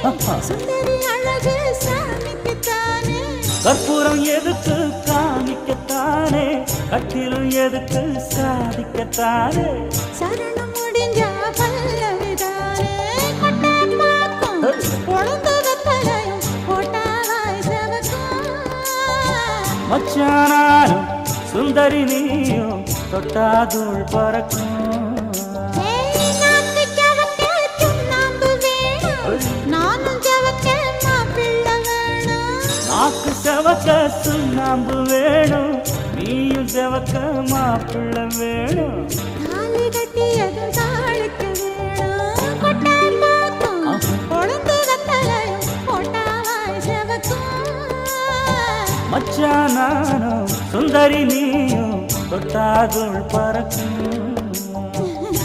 சுந்தரி அழகு சாமிக்குத்தானே கற்பூரம் எதுக்கு காமிக்கத்தானே கட்டிலும் எதுக்கு சாதிக்கத்தானே சரணம் முடிஞ்சா பல்லவிதானே கொட்டை பாக்கும் பொழுது வெத்தலையும் போட்டாவாய் செவக்கும் மச்சானாரும் சுந்தரி நீயும் தொட்டாதுள் பறக்கும் நாக்கு செவக்க சுண்ணாம்பு வேணும் நீயும் செவக்க மாப்பிள்ளை வேணும் தாலி கட்டியது தாளிக்க வேணும் கொட்டை பாக்கும் பொழுது வெத்தலையும் போட்டாவாய் செவக்கும் மச்சானாரும் சுந்தரி நீயும் தொட்டாதுள் பறக்கும்